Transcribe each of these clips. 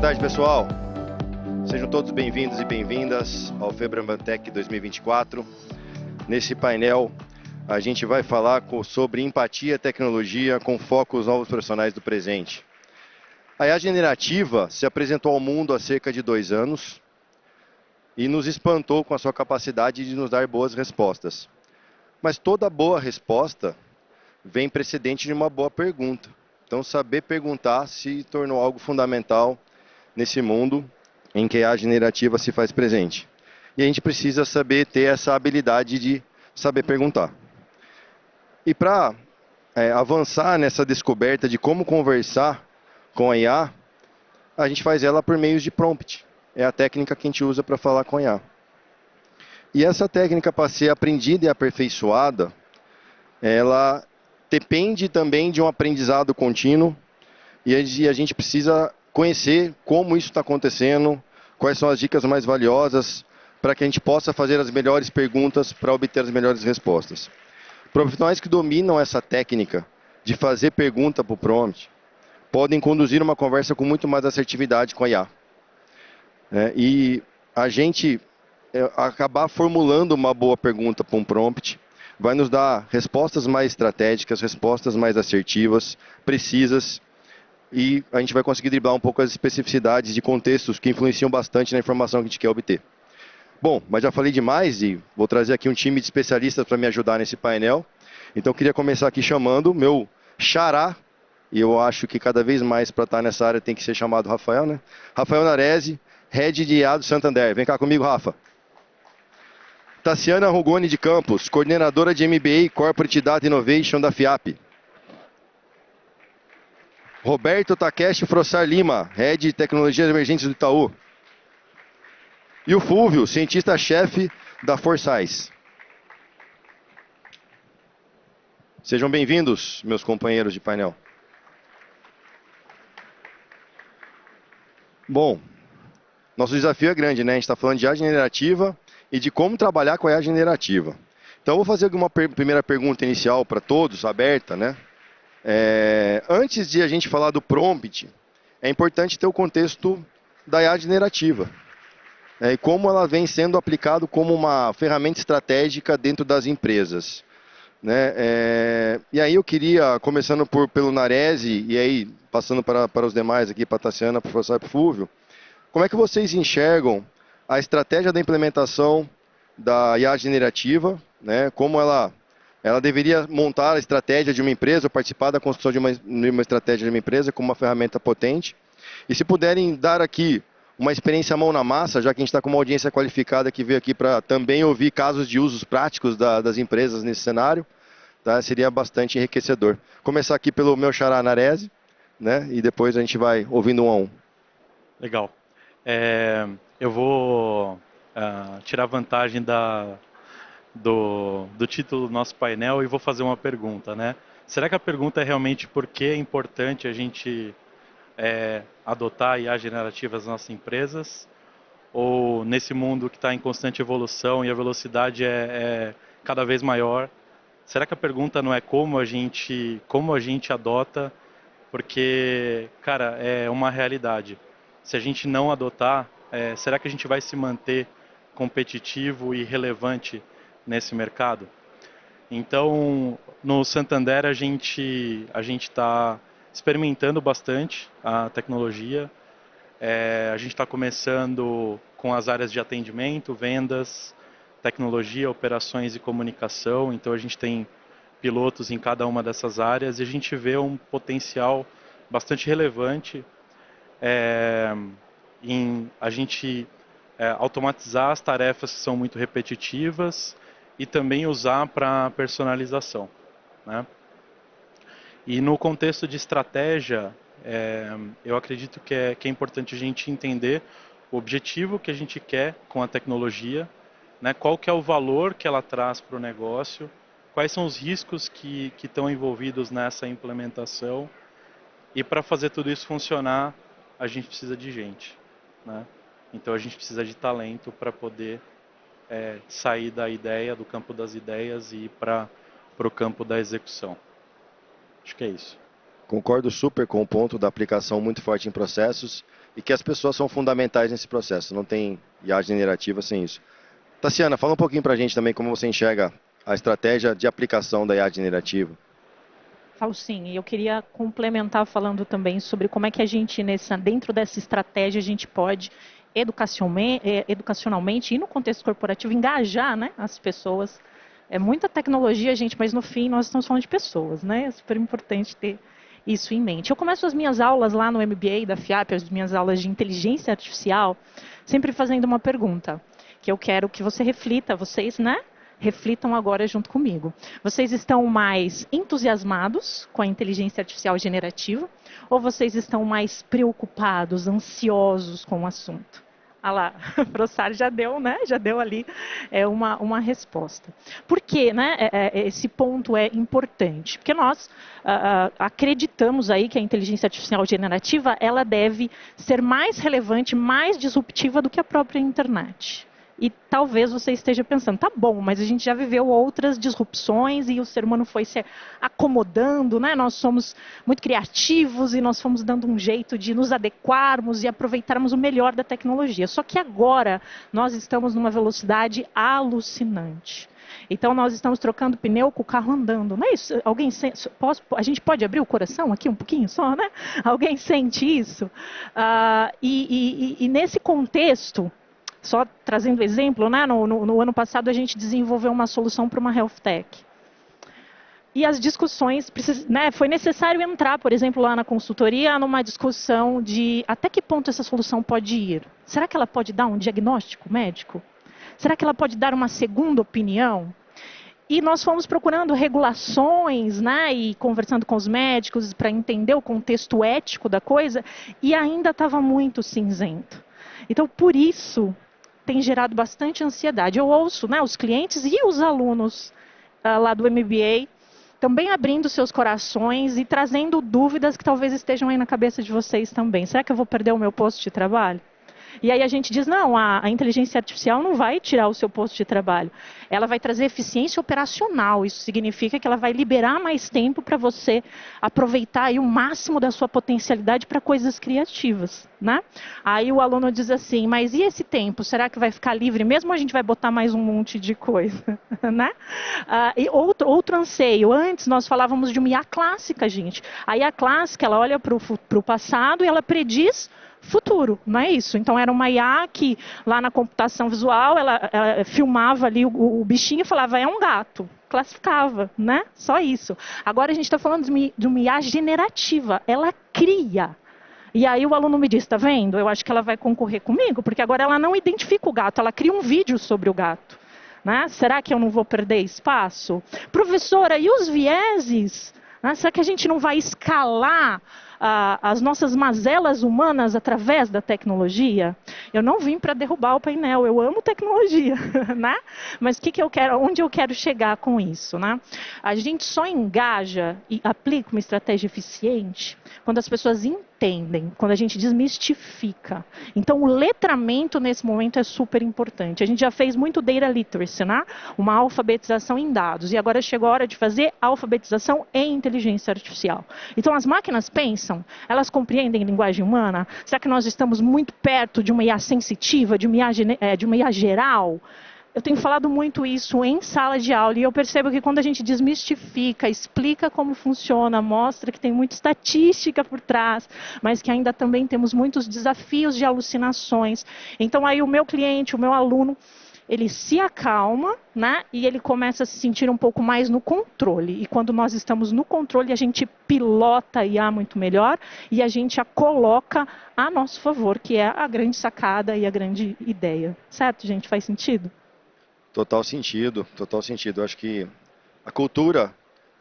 tarde, pessoal. Sejam todos bem-vindos e bem-vindas ao Febraban Tech 2024. Nesse painel, a gente vai falar sobre empatia e tecnologia com foco nos novos profissionais do presente. A IA generativa se apresentou ao mundo há cerca de 2 anos e nos espantou com a sua capacidade de nos dar boas respostas. Mas toda boa resposta vem precedente de uma boa pergunta. Então, saber perguntar se tornou algo fundamental nesse mundo em que a IA generativa se faz presente. E a gente precisa saber ter essa habilidade de saber perguntar. E para avançar nessa descoberta de como conversar com a IA, a gente faz ela por meio de prompt. É a técnica que a gente usa para falar com a IA. E essa técnica, para ser aprendida e aperfeiçoada, ela depende também de um aprendizado contínuo e a gente precisa conhecer como isso está acontecendo, quais são as dicas mais valiosas para que a gente possa fazer as melhores perguntas para obter as melhores respostas. Profissionais que dominam essa técnica de fazer pergunta para o prompt podem conduzir uma conversa com muito mais assertividade com a IA. E a gente acabar formulando uma boa pergunta para um prompt vai nos dar respostas mais estratégicas, respostas mais assertivas, precisas, e a gente vai conseguir driblar um pouco as especificidades de contextos que influenciam bastante na informação que a gente quer obter. Bom, mas já falei demais e vou trazer aqui um time de especialistas para me ajudar nesse painel. Então, eu queria começar aqui chamando meu xará, e eu acho que cada vez mais para estar nessa área tem que ser chamado Rafael, né? Rafael Naresi, Head de IA do Santander. Vem cá comigo, Rafa. Tassiana Rugoni de Campos, coordenadora de MBA Corporate Data Innovation da FIAP. Roberto Takeshi Frossar Lima, Head de Tecnologias Emergentes do Itaú. E o Fúvio, cientista-chefe da Forsyth. Sejam bem-vindos, meus companheiros de painel. Bom, nosso desafio é grande, né? A gente está falando de IA generativa e de como trabalhar com a IA generativa. Então, eu vou fazer uma primeira pergunta inicial para todos, aberta, né? Antes de a gente falar do prompt, é importante ter o contexto da IA generativa. E como ela vem sendo aplicada como uma ferramenta estratégica dentro das empresas. Né? E aí eu queria, começando pelo Naresi, e aí passando para os demais aqui, para a Tassiana, para o professor Fúvio, como é que vocês enxergam a estratégia da implementação da IA generativa, né? Como ela deveria montar a estratégia de uma empresa, ou participar da construção de uma estratégia de uma empresa como uma ferramenta potente. E se puderem dar aqui uma experiência mão na massa, já que a gente está com uma audiência qualificada que veio aqui para também ouvir casos de usos práticos das empresas nesse cenário, tá? Seria bastante enriquecedor. Começar aqui pelo meu xará Naresi, né? E depois a gente vai ouvindo um a um. Legal. Eu vou tirar vantagem do título do nosso painel e vou fazer uma pergunta, né? Será que a pergunta é realmente por que é importante a gente adotar IA generativa nas nossas empresas? Ou nesse mundo que está em constante evolução e a velocidade é cada vez maior, será que a pergunta não é como a gente adota? Porque, cara, é uma realidade. Se a gente não adotar, será que a gente vai se manter competitivo e relevante nesse mercado? Então, no Santander a gente está experimentando bastante a tecnologia. A gente está começando com as áreas de atendimento, vendas, tecnologia, operações e comunicação. Então a gente tem pilotos em cada uma dessas áreas e a gente vê um potencial bastante relevante em a gente automatizar as tarefas que são muito repetitivas e também usar para personalização, né? E no contexto de estratégia, eu acredito que é importante a gente entender o objetivo que a gente quer com a tecnologia, né? Qual que é o valor que ela traz para o negócio, quais são os riscos que estão envolvidos nessa implementação, e para fazer tudo isso funcionar, a gente precisa de gente, né? Então a gente precisa de talento para poder sair da ideia, do campo das ideias e ir para o campo da execução. Acho que é isso. Concordo super com o ponto da aplicação muito forte em processos. e que as pessoas são fundamentais nesse processo. Não tem IA generativa sem isso. Tassiana, fala um pouquinho para a gente também como você enxerga a estratégia de aplicação da IA generativa. Falo sim, e eu queria complementar falando também sobre como é que a gente, dentro dessa estratégia, a gente pode educacionalmente e no contexto corporativo engajar, né, as pessoas. É muita tecnologia, gente, mas no fim nós estamos falando de pessoas, né? É super importante ter isso em mente. Eu começo as minhas aulas lá no MBA da FIAP, as minhas aulas de inteligência artificial, sempre fazendo uma pergunta, que eu quero que você reflita, vocês, né? Reflitam agora junto comigo. Vocês estão mais entusiasmados com a inteligência artificial generativa ou vocês estão mais preocupados, ansiosos com o assunto? Ah lá, o Prossar já deu, né? Já deu ali uma resposta. Por que, né? Esse ponto é importante? Porque nós acreditamos aí que a inteligência artificial generativa ela deve ser mais relevante, mais disruptiva do que a própria internet. E talvez você esteja pensando, tá bom, mas a gente já viveu outras disrupções e o ser humano foi se acomodando, né? Nós somos muito criativos e nós fomos dando um jeito de nos adequarmos e aproveitarmos o melhor da tecnologia. Só que agora nós estamos numa velocidade alucinante. Então nós estamos trocando pneu com o carro andando, não é isso? A gente pode abrir o coração aqui um pouquinho só, né? Alguém sente isso? E nesse contexto, só trazendo exemplo, né? No ano passado a gente desenvolveu uma solução para uma health tech. E as discussões, né, foi necessário entrar, por exemplo, lá na consultoria, numa discussão de até que ponto essa solução pode ir. Será que ela pode dar um diagnóstico médico? Será que ela pode dar uma segunda opinião? E nós fomos procurando regulações, né, e conversando com os médicos para entender o contexto ético da coisa, e ainda estava muito cinzento. Então, por isso, tem gerado bastante ansiedade. Eu ouço, né, os clientes e os alunos lá do MBA também abrindo seus corações e trazendo dúvidas que talvez estejam aí na cabeça de vocês também. Será que eu vou perder o meu posto de trabalho? E aí a gente diz, não, a inteligência artificial não vai tirar o seu posto de trabalho. Ela vai trazer eficiência operacional. Isso significa que ela vai liberar mais tempo para você aproveitar aí o máximo da sua potencialidade para coisas criativas, né? Aí o aluno diz assim, mas e esse tempo? Será que vai ficar livre mesmo ou a gente vai botar mais um monte de coisa? Né? E outro anseio. Antes nós falávamos de uma IA clássica, gente. A IA clássica, ela olha para o passado e ela prediz futuro, não é isso? Então era uma IA que lá na computação visual ela filmava ali o bichinho e falava é um gato, classificava, né? Só isso. Agora a gente está falando de uma IA generativa, ela cria. E aí o aluno me diz, tá vendo? Eu acho que ela vai concorrer comigo, porque agora ela não identifica o gato, ela cria um vídeo sobre o gato. Né? Será que eu não vou perder espaço? Professora, e os vieses? Né? Será que a gente não vai escalar as nossas mazelas humanas através da tecnologia? Eu não vim para derrubar o painel, eu amo tecnologia, né? Mas o que eu quero, onde eu quero chegar com isso, né? A gente só engaja e aplica uma estratégia eficiente quando as pessoas entendem, quando a gente desmistifica. Então o letramento nesse momento é super importante. A gente já fez muito data literacy, né? Uma alfabetização em dados, e agora chegou a hora de fazer alfabetização em inteligência artificial. Então as máquinas pensam, elas compreendem linguagem humana? Será que nós estamos muito perto de uma IA sensitiva, de uma IA geral? Eu tenho falado muito isso em sala de aula e eu percebo que quando a gente desmistifica, explica como funciona, mostra que tem muita estatística por trás, mas que ainda também temos muitos desafios de alucinações. Então aí o meu cliente, o meu aluno, ele se acalma, né, e ele começa a se sentir um pouco mais no controle. E quando nós estamos no controle, a gente pilota a IA muito melhor e a gente a coloca a nosso favor, que é a grande sacada e a grande ideia. Certo, gente? Faz sentido? Total sentido, total sentido. Eu acho que a cultura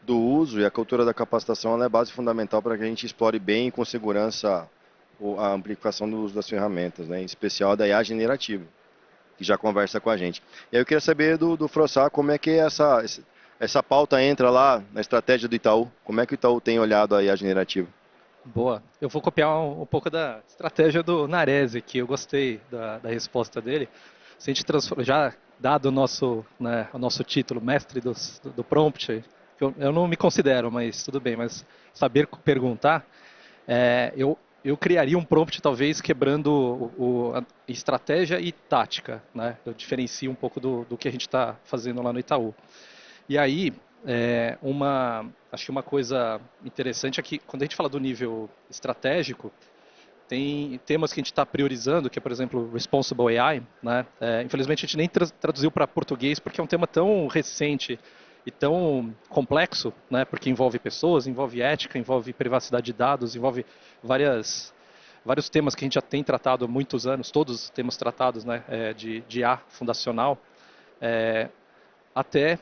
do uso e a cultura da capacitação ela é base fundamental para que a gente explore bem e com segurança a amplificação do uso das ferramentas, né, em especial da IA generativa, que já conversa com a gente. E aí eu queria saber do Frossá como é que essa pauta entra lá na estratégia do Itaú, como é que o Itaú tem olhado a IA generativa? Boa. Eu vou copiar um pouco da estratégia do Narese, que eu gostei da resposta dele. Se a gente já dado o nosso título, mestre do prompt, eu não me considero, mas tudo bem, mas saber perguntar, eu eu criaria um prompt talvez quebrando a estratégia e tática, né? Eu diferencio um pouco do que a gente está fazendo lá no Itaú. E aí, acho que uma coisa interessante é que quando a gente fala do nível estratégico, tem temas que a gente está priorizando, que é, por exemplo, Responsible AI, né? Infelizmente a gente nem traduziu para português porque é um tema tão recente e tão complexo, né? Porque envolve pessoas, envolve ética, envolve privacidade de dados, envolve vários temas que a gente já tem tratado há muitos anos, todos temos tratados, né? De IA fundacional, até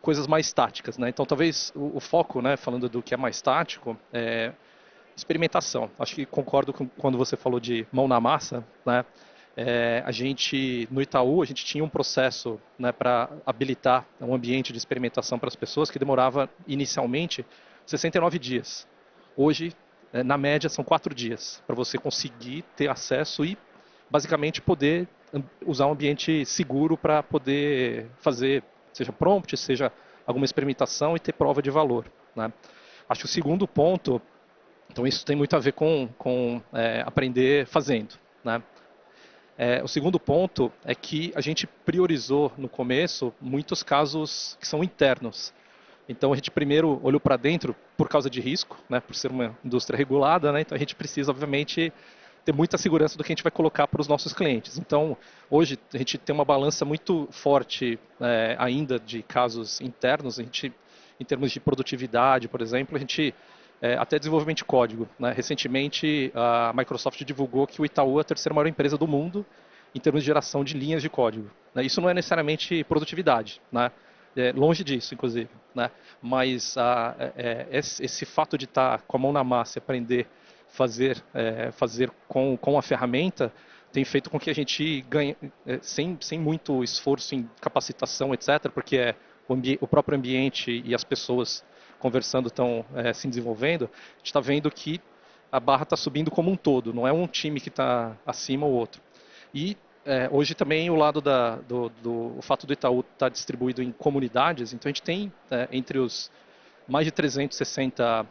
coisas mais táticas, né? Então talvez o foco, né? Falando do que é mais tático, experimentação. Acho que concordo com quando você falou de mão na massa, né? A gente, no Itaú, a gente tinha um processo, né, para habilitar um ambiente de experimentação para as pessoas que demorava inicialmente 69 dias. Hoje, na média, são 4 dias para você conseguir ter acesso e basicamente poder usar um ambiente seguro para poder fazer, seja prompt, seja alguma experimentação e ter prova de valor, né? Acho que o segundo ponto, então isso tem muito a ver com aprender fazendo, né? O segundo ponto é que a gente priorizou no começo muitos casos que são internos. Então a gente primeiro olhou para dentro por causa de risco, né, por ser uma indústria regulada, né, então a gente precisa obviamente ter muita segurança do que a gente vai colocar para os nossos clientes. Então hoje a gente tem uma balança muito forte ainda de casos internos. A gente, em termos de produtividade, por exemplo, a gente até desenvolvimento de código, né? Recentemente, a Microsoft divulgou que o Itaú é a terceira maior empresa do mundo em termos de geração de linhas de código, né? Isso não é necessariamente produtividade, né? Longe disso, inclusive, né? Mas esse fato de estar com a mão na massa e aprender fazer com a ferramenta tem feito com que a gente ganhe, sem muito esforço em capacitação, etc., porque o próprio ambiente e as pessoas conversando estão se desenvolvendo, a gente está vendo que a barra está subindo como um todo, não é um time que está acima ou outro. E hoje também o lado o fato do Itaú estar distribuído em comunidades, então a gente tem entre os mais de 360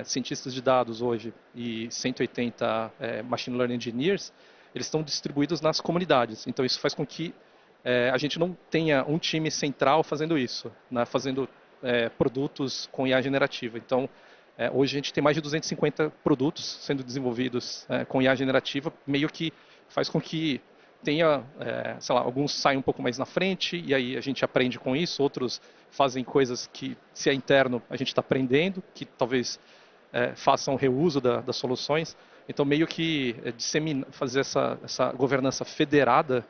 cientistas de dados hoje e 180 machine learning engineers, eles estão distribuídos nas comunidades. Então isso faz com que a gente não tenha um time central fazendo isso, né, fazendo produtos com IA generativa. Então, hoje a gente tem mais de 250 produtos sendo desenvolvidos com IA generativa, meio que faz com que tenha, sei lá, alguns saem um pouco mais na frente e aí a gente aprende com isso, outros fazem coisas que, se é interno, a gente está aprendendo, que talvez façam reuso das soluções. Então, meio que fazer essa governança federada,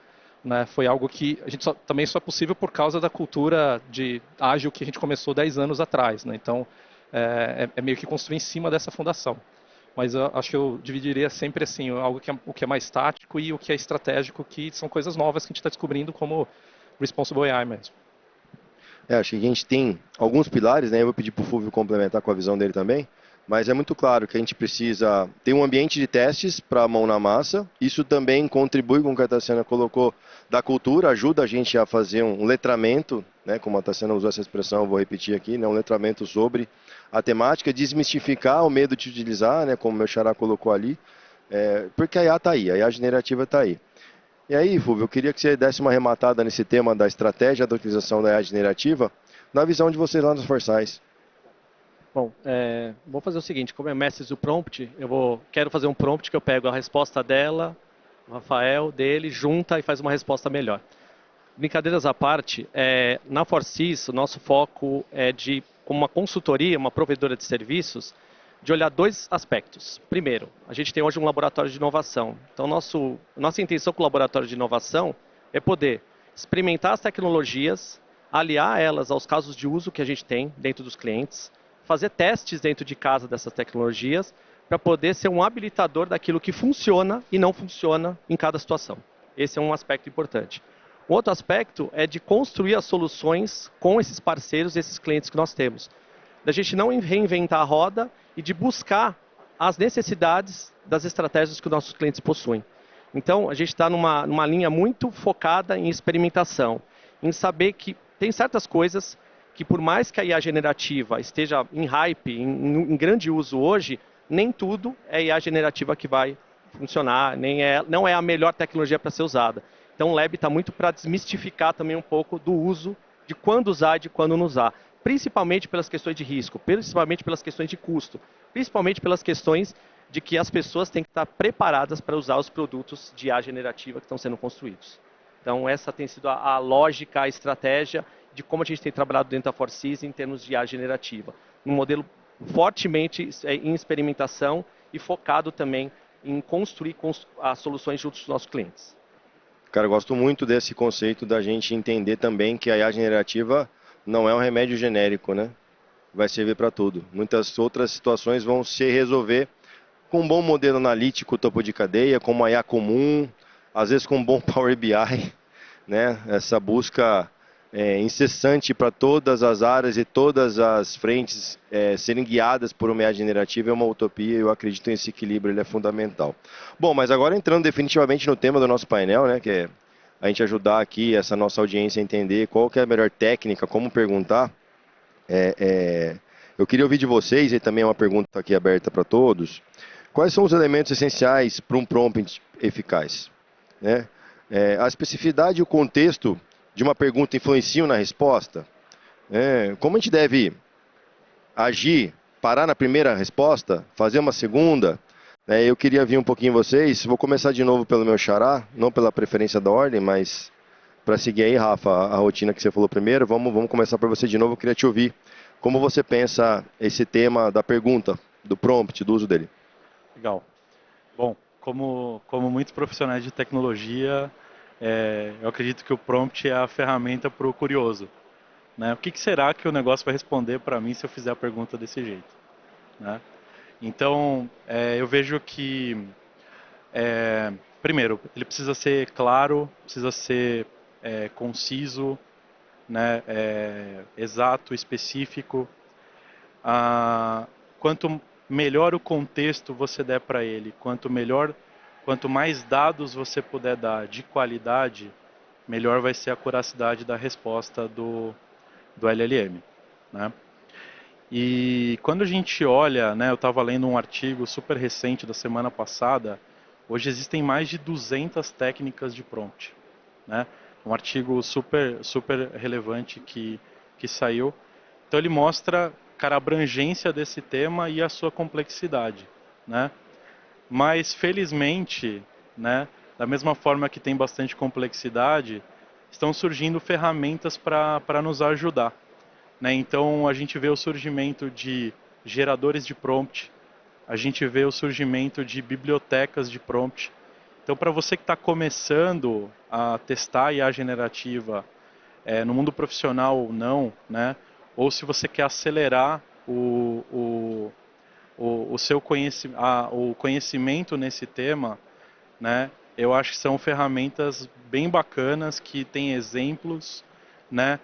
né, foi algo que a gente também só é possível por causa da cultura de ágil que a gente começou 10 anos atrás, né? Então, meio que construir em cima dessa fundação. Mas eu acho que eu dividiria sempre assim, o que é mais tático e o que é estratégico, que são coisas novas que a gente está descobrindo como Responsible AI mesmo. Acho que a gente tem alguns pilares, né? Eu vou pedir para o Fulvio complementar com a visão dele também. Mas é muito claro que a gente precisa ter um ambiente de testes para a mão na massa. Isso também contribui com o que a Tassiana colocou da cultura, ajuda a gente a fazer um letramento, né, como a Tassiana usou essa expressão, eu vou repetir aqui, né, um letramento sobre a temática, desmistificar o medo de utilizar, né, como o meu xará colocou ali, porque a IA está aí, a IA generativa está aí. E aí, Fulvio, eu queria que você desse uma arrematada nesse tema da estratégia da utilização da IA generativa, na visão de vocês lá nos Forçais. Bom, vou fazer o seguinte, como é mestre do prompt, quero fazer um prompt que eu pego a resposta dela, o Rafael, dele, junta e faz uma resposta melhor. Brincadeiras à parte, na Forsys, o nosso foco é como uma consultoria, uma provedora de serviços, de olhar dois aspectos. Primeiro, a gente tem hoje um laboratório de inovação. Então, nossa intenção com o laboratório de inovação é poder experimentar as tecnologias, aliar elas aos casos de uso que a gente tem dentro dos clientes, fazer testes dentro de casa dessas tecnologias para poder ser um habilitador daquilo que funciona e não funciona em cada situação. Esse é um aspecto importante. Um outro aspecto é de construir as soluções com esses parceiros, esses clientes que nós temos. Da gente não reinventar a roda e de buscar as necessidades das estratégias que os nossos clientes possuem. Então, a gente está numa linha muito focada em experimentação, em saber que tem certas coisas que, por mais que a IA generativa esteja em hype, em grande uso hoje, nem tudo é IA generativa que vai funcionar, não é a melhor tecnologia para ser usada. Então o Lab está muito para desmistificar também um pouco do uso, de quando usar e de quando não usar. Principalmente pelas questões de risco, principalmente pelas questões de custo, principalmente pelas questões de que as pessoas têm que estar preparadas para usar os produtos de IA generativa que estão sendo construídos. Então essa tem sido a lógica, a estratégia de como a gente tem trabalhado dentro da ForSys em termos de IA generativa. Um modelo fortemente em experimentação e focado também em construir as soluções junto dos nossos clientes. Cara, eu gosto muito desse conceito da gente entender também que a IA generativa não é um remédio genérico, né? Vai servir para tudo. Muitas outras situações vão se resolver com um bom modelo analítico topo de cadeia, com uma IA comum, às vezes com um bom Power BI, né? Essa busca incessante para todas as áreas e todas as frentes serem guiadas por uma IA generativa é uma utopia. Eu acredito nesse equilíbrio, ele é fundamental. Bom, mas agora entrando definitivamente no tema do nosso painel, né, que é a gente ajudar aqui essa nossa audiência a entender qual que é a melhor técnica, como perguntar. Eu queria ouvir de vocês, e também é uma pergunta aqui aberta para todos, quais são os elementos essenciais para um prompt eficaz, né? A especificidade e o contexto de uma pergunta influenciam na resposta? Como a gente deve agir, parar na primeira resposta, fazer uma segunda? Eu queria vir um pouquinho vocês, vou começar de novo pelo meu xará, não pela preferência da ordem, mas para seguir aí, Rafa, a rotina que você falou primeiro, vamos começar por você de novo, eu queria te ouvir. Como você pensa esse tema da pergunta, do prompt, do uso dele? Legal. Bom, como muitos profissionais de tecnologia, eu acredito que o prompt é a ferramenta para o curioso, né? O que será que o negócio vai responder para mim se eu fizer a pergunta desse jeito, né? Então, eu vejo que, primeiro, ele precisa ser claro, precisa ser conciso, né? Exato, específico. Quanto melhor o contexto você der para ele, quanto mais dados você puder dar de qualidade, melhor vai ser a curacidade da resposta do LLM, né? E quando a gente olha, né, eu estava lendo um artigo super recente da semana passada, hoje existem mais de 200 técnicas de prompt, né? Um artigo super relevante que saiu. Então ele mostra, cara, a abrangência desse tema e a sua complexidade, né? Mas felizmente, né, da mesma forma que tem bastante complexidade, estão surgindo ferramentas para nos ajudar, né? Então a gente vê o surgimento de geradores de prompt, a gente vê o surgimento de bibliotecas de prompt. Então para você que está começando a testar IA generativa no mundo profissional ou não, né? Ou se você quer acelerar o seu conhecimento nesse tema, né? Eu acho que são ferramentas bem bacanas que têm exemplos, né?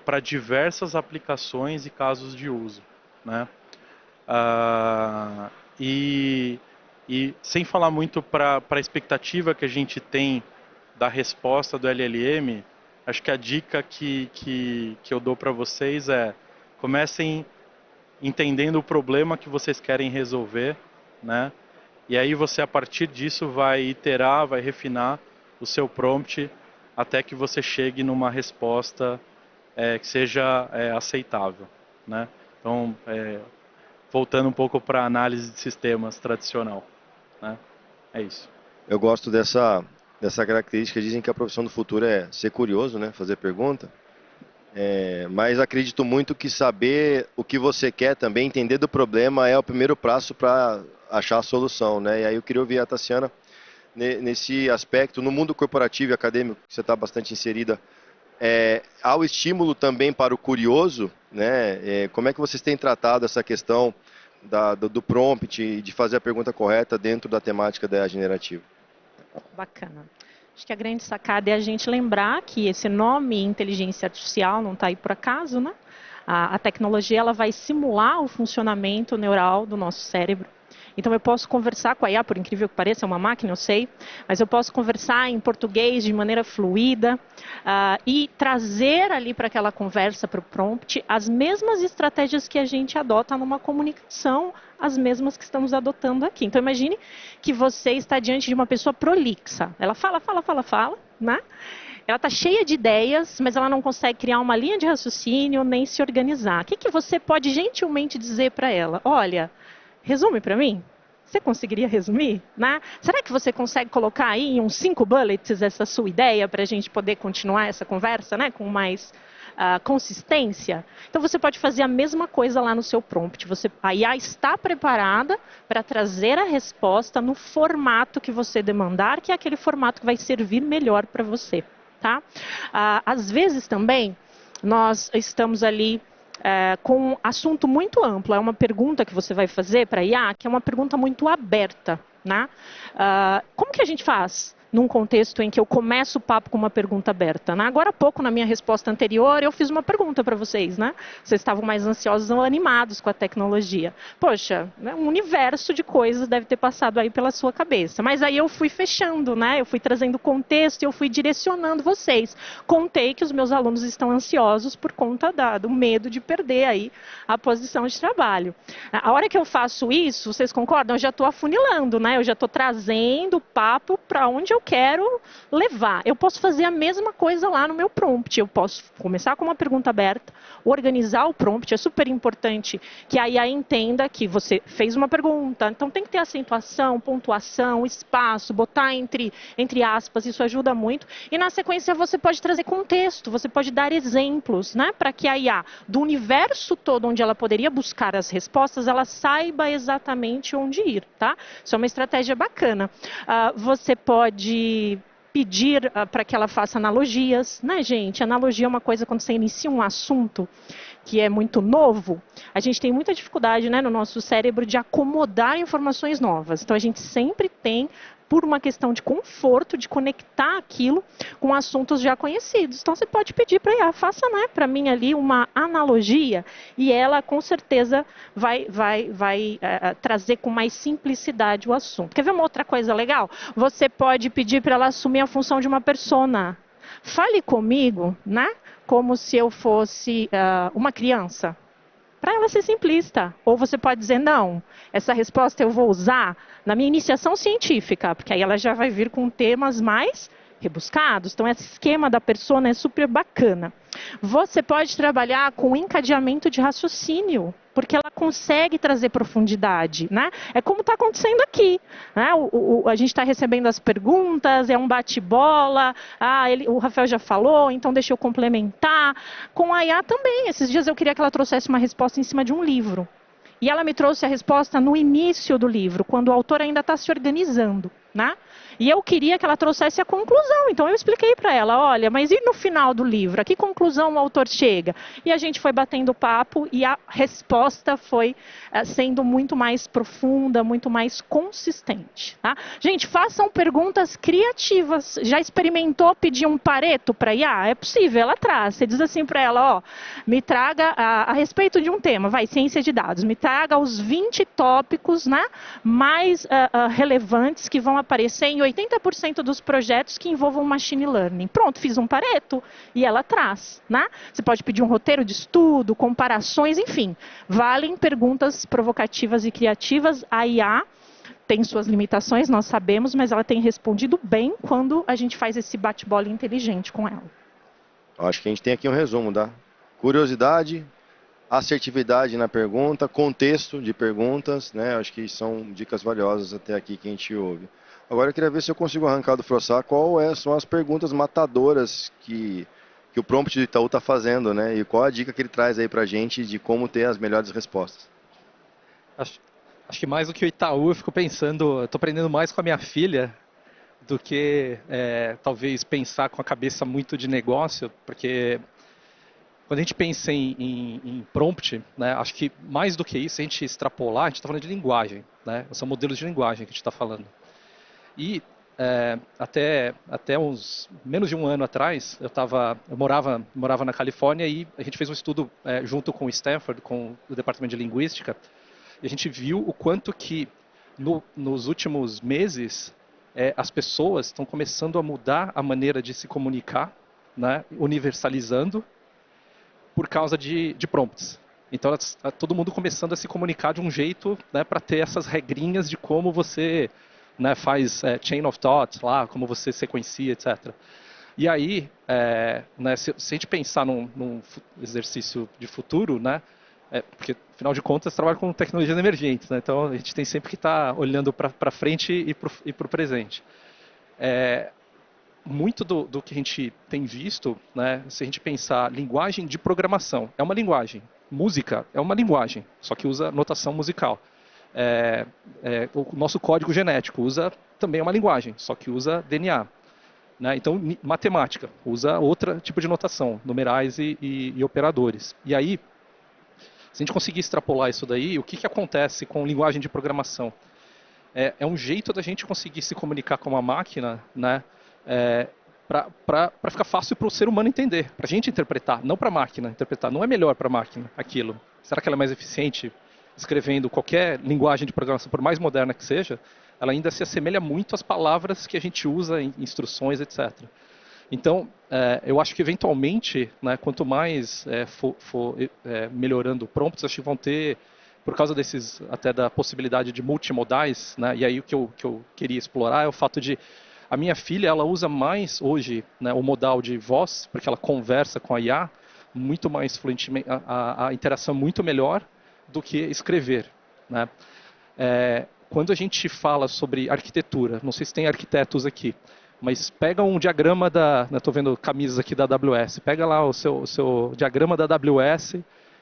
Para diversas aplicações e casos de uso, né? E sem falar muito para a expectativa que a gente tem da resposta do LLM, acho que a dica que eu dou para vocês é: comecem entendendo o problema que vocês querem resolver, né? E aí você, a partir disso, vai iterar, vai refinar o seu prompt até que você chegue numa resposta que seja aceitável, né? Então, voltando um pouco para a análise de sistemas tradicional, né? É isso. Eu gosto dessa característica. Dizem que a profissão do futuro é ser curioso, né? Fazer pergunta. Mas acredito muito que saber o que você quer também, entender do problema, é o primeiro passo para achar a solução, né? E aí eu queria ouvir a Tassiana nesse aspecto. No mundo corporativo e acadêmico, que você está bastante inserida, há o estímulo também para o curioso, né? Como é que vocês têm tratado essa questão do prompt e de fazer a pergunta correta dentro da temática da IA generativa? Bacana. Acho que a grande sacada é a gente lembrar que esse nome inteligência artificial não está aí por acaso, né? A tecnologia ela vai simular o funcionamento neural do nosso cérebro. Então eu posso conversar com a IA, por incrível que pareça, é uma máquina, eu sei, mas eu posso conversar em português de maneira fluida e trazer ali para aquela conversa, para o prompt, as mesmas estratégias que a gente adota numa comunicação, as mesmas que estamos adotando aqui. Então imagine que você está diante de uma pessoa prolixa. Ela fala, né? Ela está cheia de ideias, mas ela não consegue criar uma linha de raciocínio nem se organizar. O que você pode gentilmente dizer para ela? Olha, resume para mim. Você conseguiria resumir? Né? Será que você consegue colocar aí em uns 5 bullets essa sua ideia para a gente poder continuar essa conversa, né, com mais consistência? Então você pode fazer a mesma coisa lá no seu prompt. A IA está preparada para trazer a resposta no formato que você demandar, que é aquele formato que vai servir melhor para você. Tá? Às vezes também nós estamos ali com um assunto muito amplo. É uma pergunta que você vai fazer para a IA, que é uma pergunta muito aberta. Né? Como que a gente faz num contexto em que eu começo o papo com uma pergunta aberta? Né? Agora há pouco, na minha resposta anterior, eu fiz uma pergunta para vocês. Né? Vocês estavam mais ansiosos ou animados com a tecnologia. Poxa, né, um universo de coisas deve ter passado aí pela sua cabeça. Mas aí eu fui fechando, né? Eu fui trazendo contexto e eu fui direcionando vocês. Contei que os meus alunos estão ansiosos por conta do medo de perder aí a posição de trabalho. A hora que eu faço isso, vocês concordam? Eu já estou afunilando, né? Eu já estou trazendo o papo para onde eu quero levar. Eu posso fazer a mesma coisa lá no meu prompt. Eu posso começar com uma pergunta aberta, organizar o prompt. É super importante que a IA entenda que você fez uma pergunta, então tem que ter acentuação, pontuação, espaço, botar entre aspas, isso ajuda muito. E na sequência você pode trazer contexto, você pode dar exemplos, né, para que a IA, do universo todo onde ela poderia buscar as respostas, ela saiba exatamente onde ir, tá? Isso é uma estratégia bacana. Você pode pedir para que ela faça analogias, né, gente? Analogia é uma coisa quando você inicia um assunto que é muito novo, a gente tem muita dificuldade, né, no nosso cérebro de acomodar informações novas. Então a gente sempre tem, por uma questão de conforto, de conectar aquilo com assuntos já conhecidos. Então você pode pedir para ela, faça, né, para mim ali uma analogia, e ela com certeza vai trazer com mais simplicidade o assunto. Quer ver uma outra coisa legal? Você pode pedir para ela assumir a função de uma persona. Fale comigo, né, como se eu fosse uma criança. Para ela ser simplista. Ou você pode dizer, não, essa resposta eu vou usar na minha iniciação científica, porque aí ela já vai vir com temas mais rebuscados. Então, esse esquema da persona é super bacana. Você pode trabalhar com encadeamento de raciocínio, porque ela consegue trazer profundidade, né? É como está acontecendo aqui, né? A gente está recebendo as perguntas, é um bate-bola, o Rafael já falou, então deixa eu complementar. Com a IA também, esses dias eu queria que ela trouxesse uma resposta em cima de um livro. E ela me trouxe a resposta no início do livro, quando o autor ainda está se organizando, né? E eu queria que ela trouxesse a conclusão. Então eu expliquei para ela, olha, mas e no final do livro? A que conclusão o autor chega? E a gente foi batendo papo e a resposta foi sendo muito mais profunda, muito mais consistente. Tá? Gente, façam perguntas criativas. Já experimentou pedir um Pareto para IA? É possível, ela traz. Você diz assim para ela, ó, me traga a respeito de um tema, ciência de dados, me traga os 20 tópicos, né, mais relevantes que vão aparecer em 80% dos projetos que envolvam machine learning. Pronto, fiz um Pareto e ela traz, né? Você pode pedir um roteiro de estudo, comparações, enfim. Valem perguntas provocativas e criativas. A IA tem suas limitações, nós sabemos, mas ela tem respondido bem quando a gente faz esse bate-bola inteligente com ela. Acho que a gente tem aqui um resumo, tá? Curiosidade, assertividade na pergunta, contexto de perguntas, né? Acho que são dicas valiosas até aqui que a gente ouve. Agora eu queria ver se eu consigo arrancar do Frossá são as perguntas matadoras que o prompt do Itaú está fazendo, né? E qual a dica que ele traz aí para a gente de como ter as melhores respostas. Acho que mais do que o Itaú, eu fico pensando, estou aprendendo mais com a minha filha do que talvez pensar com a cabeça muito de negócio, porque quando a gente pensa em prompt, né, acho que mais do que isso, se a gente extrapolar, a gente está falando de linguagem, né? São modelos de linguagem que a gente está falando. E até uns menos de um ano atrás, eu morava na Califórnia e a gente fez um estudo junto com o Stanford, com o departamento de linguística, e a gente viu o quanto que Nos últimos meses, as pessoas estão começando a mudar a maneira de se comunicar, né, universalizando, por causa de prompts. Então, todo mundo começando a se comunicar de um jeito, né, para ter essas regrinhas de como você, né, faz chain of thought, lá, como você sequencia, etc. E aí, né, se a gente pensar num exercício de futuro, né, porque, afinal de contas, trabalha com tecnologias emergentes, né, então a gente tem sempre que estar olhando para frente e para o presente. Muito do que a gente tem visto, né, se a gente pensar linguagem de programação, é uma linguagem. Música é uma linguagem, só que usa notação musical. O nosso código genético usa também uma linguagem, só que usa DNA. Né? Então, matemática usa outro tipo de notação, numerais e operadores. E aí, se a gente conseguir extrapolar isso daí, o que acontece com linguagem de programação? É um jeito da gente conseguir se comunicar com uma máquina, né, para ficar fácil para o ser humano entender, para a gente interpretar, não para a máquina interpretar. Não é melhor para a máquina aquilo. Será que ela é mais eficiente escrevendo qualquer linguagem de programação, por mais moderna que seja? Ela ainda se assemelha muito às palavras que a gente usa em instruções, etc. Então, eu acho que eventualmente, né, quanto mais for melhorando prompts, acho que vão ter, por causa desses, até da possibilidade de multimodais, né, e aí o que eu queria explorar é o fato de a minha filha, ela usa mais hoje, né, o modal de voz, porque ela conversa com a IA muito mais fluentemente, a interação muito melhor do que escrever. Né? Quando a gente fala sobre arquitetura, não sei se tem arquitetos aqui, mas pega um diagrama estou vendo camisas aqui da AWS, pega lá o seu diagrama da AWS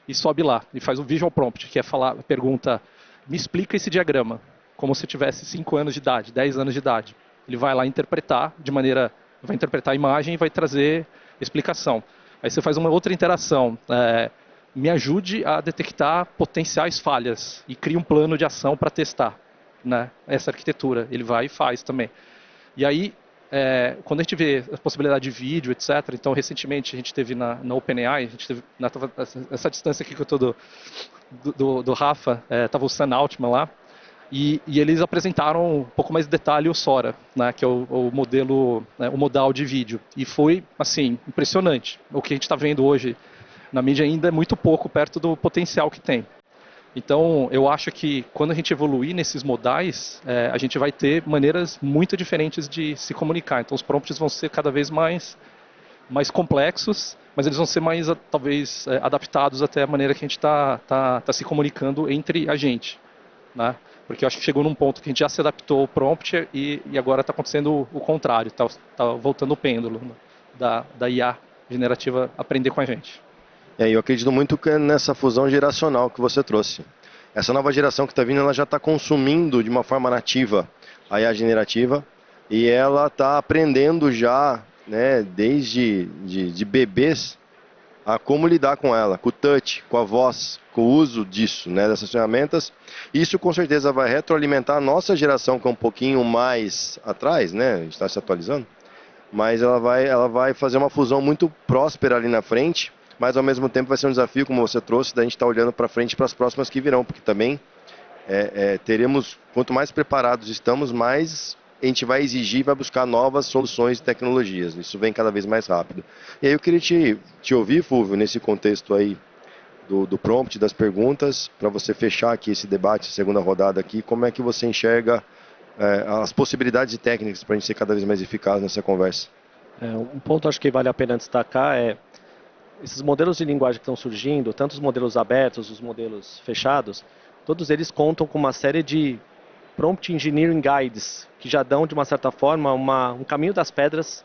e sobe lá, e faz um visual prompt, que é pergunta, me explica esse diagrama, como se tivesse 5 anos de idade, 10 anos de idade. Ele vai lá interpretar vai interpretar a imagem e vai trazer explicação. Aí você faz uma outra interação, me ajude a detectar potenciais falhas e cria um plano de ação para testar, né, essa arquitetura. Ele vai e faz também. E aí, quando a gente vê a possibilidade de vídeo, etc., então recentemente a gente teve na OpenAI, a gente teve essa distância aqui que eu estou do Rafa, estava o Sam Altman lá, e eles apresentaram um pouco mais de detalhe o Sora, né, que é o modelo, né, o modal de vídeo. E foi, assim, impressionante. O que a gente está vendo hoje na mídia ainda é muito pouco perto do potencial que tem. Então, eu acho que quando a gente evoluir nesses modais, a gente vai ter maneiras muito diferentes de se comunicar. Então, os prompts vão ser cada vez mais complexos, mas eles vão ser mais, talvez, adaptados até a maneira que a gente está se comunicando entre a gente. Né? Porque eu acho que chegou num ponto que a gente já se adaptou ao prompt e agora está acontecendo o contrário, está voltando o pêndulo, né, da IA generativa aprender com a gente. Eu acredito muito nessa fusão geracional que você trouxe. Essa nova geração que está vindo, ela já está consumindo de uma forma nativa a IA generativa e ela está aprendendo já, né, desde de bebês, a como lidar com ela, com o touch, com a voz, com o uso disso, né, dessas ferramentas. Isso com certeza vai retroalimentar a nossa geração, que é um pouquinho mais atrás, né, a gente está se atualizando, mas ela vai fazer uma fusão muito próspera ali na frente, mas ao mesmo tempo vai ser um desafio, como você trouxe, da gente estar olhando para frente para as próximas que virão, porque também teremos, quanto mais preparados estamos, mais a gente vai exigir, vai buscar novas soluções e tecnologias. Isso vem cada vez mais rápido. E aí eu queria te ouvir, Fulvio, nesse contexto aí do prompt, das perguntas, para você fechar aqui esse debate, segunda rodada aqui, como é que você enxerga as possibilidades e técnicas para a gente ser cada vez mais eficaz nessa conversa? Um ponto acho que vale a pena destacar é esses modelos de linguagem que estão surgindo, tanto os modelos abertos, os modelos fechados, todos eles contam com uma série de prompt engineering guides, que já dão, de uma certa forma, um caminho das pedras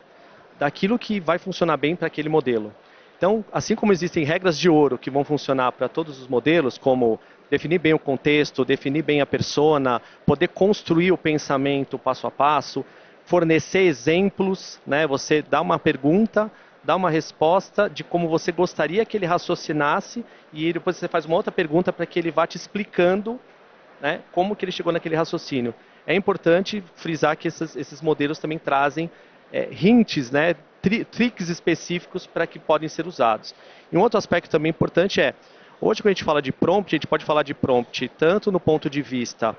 daquilo que vai funcionar bem para aquele modelo. Então, assim como existem regras de ouro que vão funcionar para todos os modelos, como definir bem o contexto, definir bem a persona, poder construir o pensamento passo a passo, fornecer exemplos, né? Você dá uma pergunta, dá uma resposta de como você gostaria que ele raciocinasse e depois você faz uma outra pergunta para que ele vá te explicando, né, como que ele chegou naquele raciocínio. É importante frisar que esses modelos também trazem hints, né, tricks específicos para que podem ser usados. E um outro aspecto também importante hoje quando a gente fala de prompt, a gente pode falar de prompt tanto no ponto de vista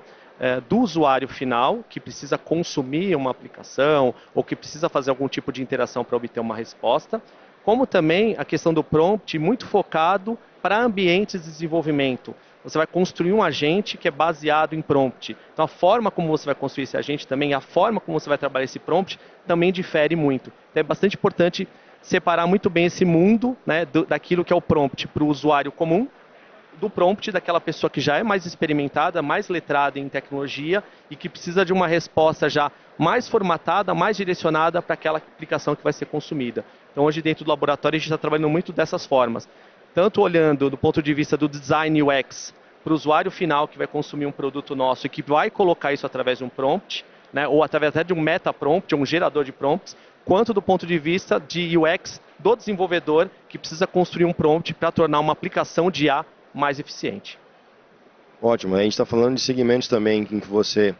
do usuário final, que precisa consumir uma aplicação ou que precisa fazer algum tipo de interação para obter uma resposta, como também a questão do prompt muito focado para ambientes de desenvolvimento. Você vai construir um agente que é baseado em prompt. Então, a forma como você vai construir esse agente também, a forma como você vai trabalhar esse prompt, também difere muito. Então, é bastante importante separar muito bem esse mundo, né, daquilo que é o prompt para o usuário comum, do prompt daquela pessoa que já é mais experimentada, mais letrada em tecnologia e que precisa de uma resposta já mais formatada, mais direcionada para aquela aplicação que vai ser consumida. Então, hoje, dentro do laboratório, a gente está trabalhando muito dessas formas. Tanto olhando do ponto de vista do design UX para o usuário final que vai consumir um produto nosso e que vai colocar isso através de um prompt, né, ou através até de um meta prompt, um gerador de prompts, quanto do ponto de vista de UX do desenvolvedor que precisa construir um prompt para tornar uma aplicação de IA mais eficiente. Ótimo, a gente está falando de segmentos também em que você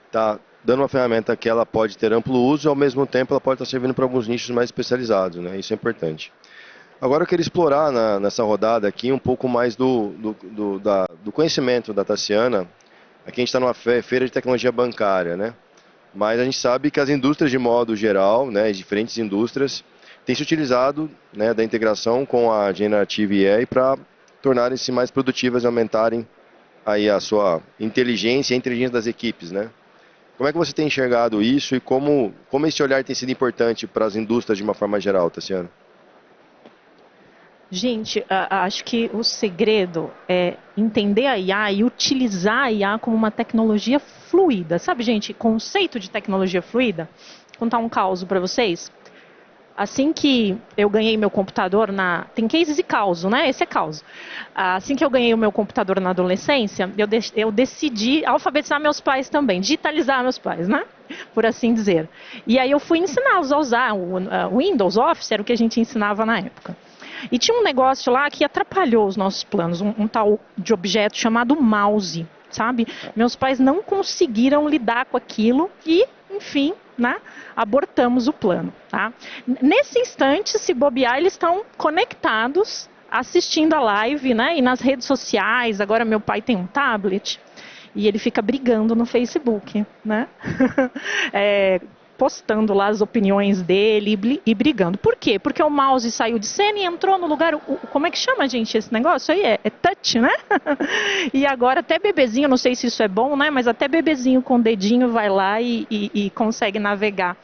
está dando uma ferramenta que ela pode ter amplo uso e ao mesmo tempo ela pode estar servindo para alguns nichos mais especializados, né? Isso é importante. Agora eu queria explorar nessa rodada aqui um pouco mais do conhecimento da Tassiana. Aqui a gente está numa feira de tecnologia bancária, né? Mas a gente sabe que as indústrias de modo geral, né, diferentes indústrias, têm se utilizado, né, da integração com a Generative AI para tornarem-se mais produtivas e aumentarem aí a sua inteligência e a inteligência das equipes, né? Como é que você tem enxergado isso e como esse olhar tem sido importante para as indústrias de uma forma geral, Tassiana? Gente, acho que o segredo é entender a IA e utilizar a IA como uma tecnologia fluida. Sabe, gente, conceito de tecnologia fluida? Vou contar um caso para vocês. Assim que eu ganhei meu computador tem cases e causo, né? Esse é causo. Assim que eu ganhei o meu computador na adolescência, eu decidi alfabetizar meus pais também, digitalizar meus pais, né? Por assim dizer. E aí eu fui ensiná-los a usar o Windows Office, era o que a gente ensinava na época. E tinha um negócio lá que atrapalhou os nossos planos, um tal de objeto chamado mouse, sabe? Meus pais não conseguiram lidar com aquilo e, enfim, né, abortamos o plano. Tá? Nesse instante, se bobear, eles estão conectados, assistindo a live, né, e nas redes sociais. Agora meu pai tem um tablet e ele fica brigando no Facebook, né? Postando lá as opiniões dele e brigando. Por quê? Porque o mouse saiu de cena e entrou no lugar... Como é que chama, gente, esse negócio aí? É touch, né? E agora até bebezinho, não sei se isso é bom, né? Mas até bebezinho com o dedinho vai lá e consegue navegar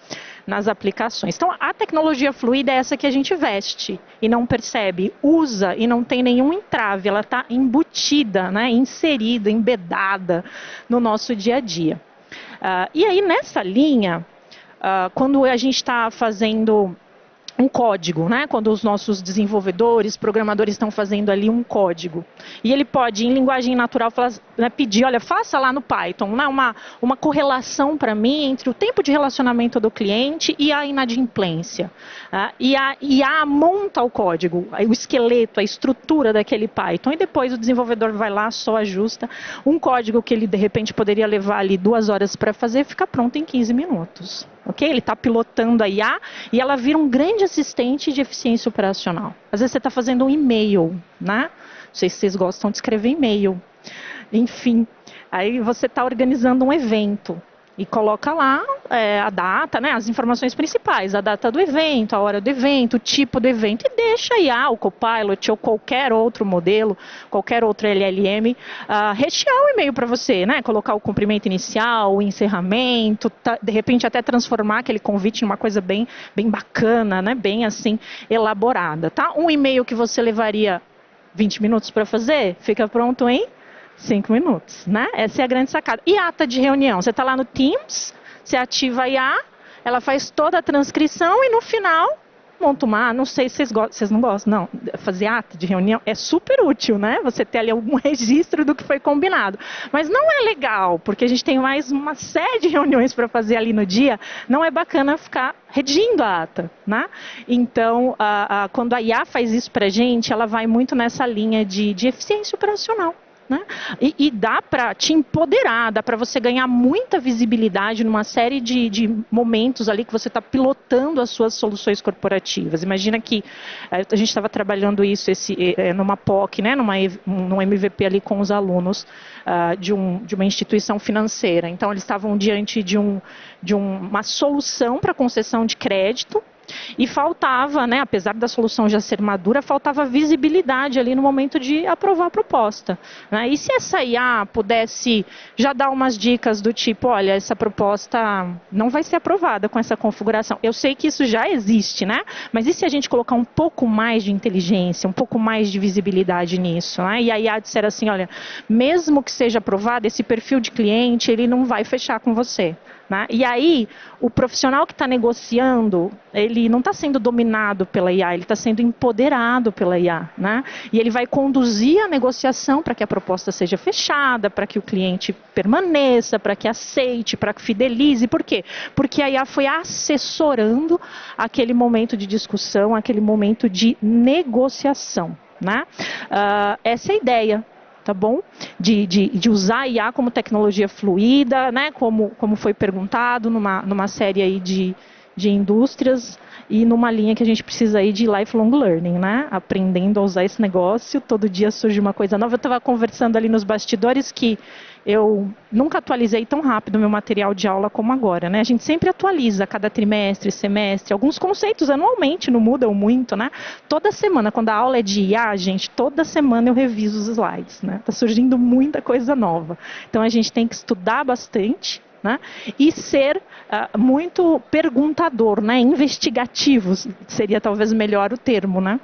nas aplicações. Então, a tecnologia fluida é essa que a gente veste e não percebe, usa e não tem nenhum entrave. Ela está embutida, né? Inserida, embedada no nosso dia a dia. E aí, nessa linha... quando a gente está fazendo um código, né? Quando os nossos desenvolvedores, programadores estão fazendo ali um código. E ele pode, em linguagem natural, pedir, olha, faça lá no Python, né? uma correlação para mim entre o tempo de relacionamento do cliente e a inadimplência. E a IA monta o código, o esqueleto, a estrutura daquele Python. E depois o desenvolvedor vai lá, só ajusta. Um código que ele, de repente, poderia levar ali 2 horas para fazer, fica pronto em 15 minutos. Okay? Ele está pilotando a IA e ela vira um grande assistente de eficiência operacional. Às vezes você está fazendo um e-mail, né? Não sei se vocês gostam de escrever e-mail. Enfim, aí você está organizando um evento e coloca lá a data, né? As informações principais, a data do evento, a hora do evento, o tipo do evento e deixa a IA, o Copilot ou qualquer outro modelo, qualquer outro LLM, rechear o e-mail para você, né? Colocar o cumprimento inicial, o encerramento, de repente até transformar aquele convite em uma coisa bem bacana, né? Bem assim elaborada, tá? Um e-mail que você levaria 20 minutos para fazer, fica pronto em 5 minutos, né? Essa é a grande sacada. E ata de reunião? Você está lá no Teams, você ativa a IA, ela faz toda a transcrição e no final monta uma... Não sei se vocês não gostam, não. Fazer ata de reunião é super útil, né? Você ter ali algum registro do que foi combinado. Mas não é legal, porque a gente tem mais uma série de reuniões para fazer ali no dia. Não é bacana ficar redigindo a ata, né? Então, quando a IA faz isso para a gente, ela vai muito nessa linha de eficiência operacional. né? E dá para te empoderar, dá para você ganhar muita visibilidade numa série de momentos ali que você está pilotando as suas soluções corporativas. Imagina que a gente estava trabalhando isso numa POC, né? Num MVP ali com os alunos de uma instituição financeira. Então eles estavam diante de uma solução para concessão de crédito. E faltava, né, apesar da solução já ser madura, faltava visibilidade ali no momento de aprovar a proposta, né? E se essa IA pudesse já dar umas dicas do tipo, olha, essa proposta não vai ser aprovada com essa configuração. Eu sei que isso já existe, né? Mas e se a gente colocar um pouco mais de inteligência, um pouco mais de visibilidade nisso, né? E a IA disser assim, olha, mesmo que seja aprovado, esse perfil de cliente, ele não vai fechar com você. Né? E aí, o profissional que está negociando, ele não está sendo dominado pela IA, ele está sendo empoderado pela IA. Né? E ele vai conduzir a negociação para que a proposta seja fechada, para que o cliente permaneça, para que aceite, para que fidelize. Por quê? Porque a IA foi assessorando aquele momento de discussão, aquele momento de negociação. Né? Essa é a ideia. Tá bom? De usar a IA como tecnologia fluida, né? Como foi perguntado numa série aí de indústrias e numa linha que a gente precisa aí de lifelong learning, né? Aprendendo a usar esse negócio, todo dia surge uma coisa nova. Eu estava conversando ali nos bastidores que eu nunca atualizei tão rápido o meu material de aula como agora, né? A gente sempre atualiza a cada trimestre, semestre, alguns conceitos anualmente, não mudam muito, né? Toda semana, quando a aula é de IA, gente, toda semana eu reviso os slides, né? Tá surgindo muita coisa nova. Então a gente tem que estudar bastante, né? E ser muito perguntador, né? Investigativo, seria talvez melhor o termo, né?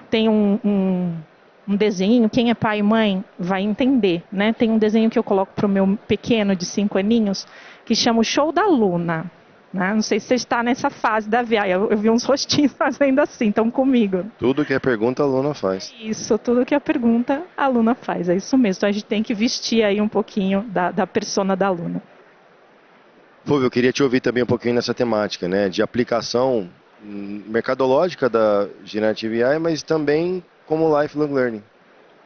Tem um desenho, quem é pai e mãe vai entender, né? Tem um desenho que eu coloco para o meu pequeno de 5 aninhos, que chama o Show da Luna. Né? Não sei se você está nessa fase da VA, eu vi uns rostinhos fazendo assim, estão comigo. Tudo que é pergunta, a aluna faz. Isso, tudo que é pergunta, a aluna faz, é isso mesmo. Então a gente tem que vestir aí um pouquinho da persona da aluna. Fulvio, eu queria te ouvir também um pouquinho nessa temática, né? De aplicação mercadológica da Generative AI, mas também como lifelong learning,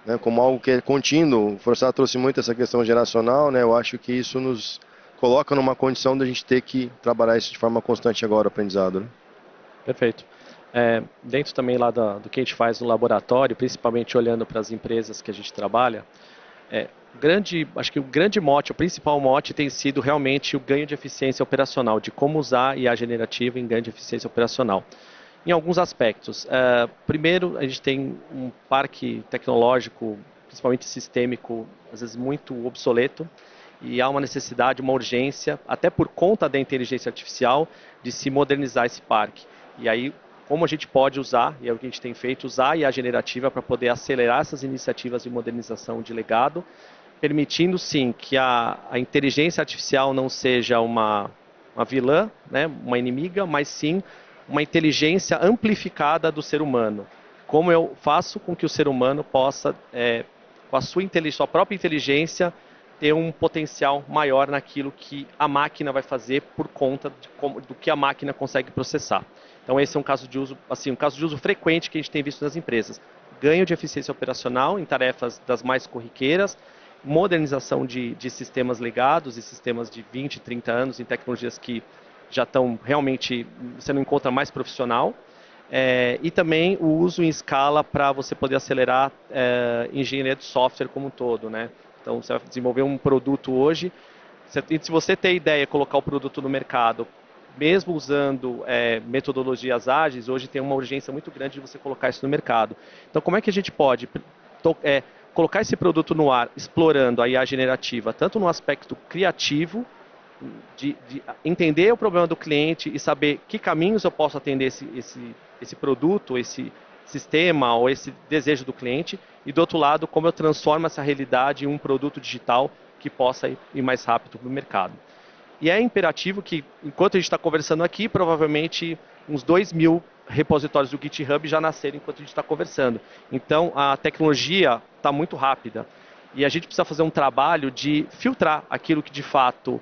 né? Como algo que é contínuo. O Forçado trouxe muito essa questão geracional, né? Eu acho que isso nos coloca numa condição da gente ter que trabalhar isso de forma constante agora, o aprendizado, né? Perfeito. Dentro também lá do que a gente faz no laboratório, principalmente olhando para as empresas que a gente trabalha, acho que o grande mote, o principal mote tem sido realmente o ganho de eficiência operacional, de como usar a IA generativa em ganho de eficiência operacional. Em alguns aspectos. Primeiro, a gente tem um parque tecnológico, principalmente sistêmico, às vezes muito obsoleto, e há uma necessidade, uma urgência, até por conta da inteligência artificial, de se modernizar esse parque. E aí, como a gente pode usar, e é o que a gente tem feito, usar a IA generativa para poder acelerar essas iniciativas de modernização de legado, permitindo sim que a inteligência artificial não seja uma vilã, né, uma inimiga, mas sim uma inteligência amplificada do ser humano. Como eu faço com que o ser humano possa, com a sua própria inteligência, ter um potencial maior naquilo que a máquina vai fazer por conta do que a máquina consegue processar. Então esse é um caso de uso, assim, um caso de uso frequente que a gente tem visto nas empresas. Ganho de eficiência operacional em tarefas das mais corriqueiras, modernização de sistemas legados e sistemas de 20, 30 anos em tecnologias que já estão realmente, você não encontra mais profissional, e também o uso em escala para você poder acelerar engenharia de software como um todo, né? Então você vai desenvolver um produto hoje, se você ter ideia, colocar o produto no mercado, mesmo usando metodologias ágeis, hoje tem uma urgência muito grande de você colocar isso no mercado. Então como é que a gente pode colocar esse produto no ar, explorando a IA generativa, tanto no aspecto criativo, de entender o problema do cliente e saber que caminhos eu posso atender esse produto, esse sistema ou esse desejo do cliente, e do outro lado, como eu transformo essa realidade em um produto digital que possa ir mais rápido para o mercado. E é imperativo que, enquanto a gente está conversando aqui, provavelmente uns 2.000 repositórios do GitHub já nasceram enquanto a gente está conversando. Então, a tecnologia está muito rápida e a gente precisa fazer um trabalho de filtrar aquilo que de fato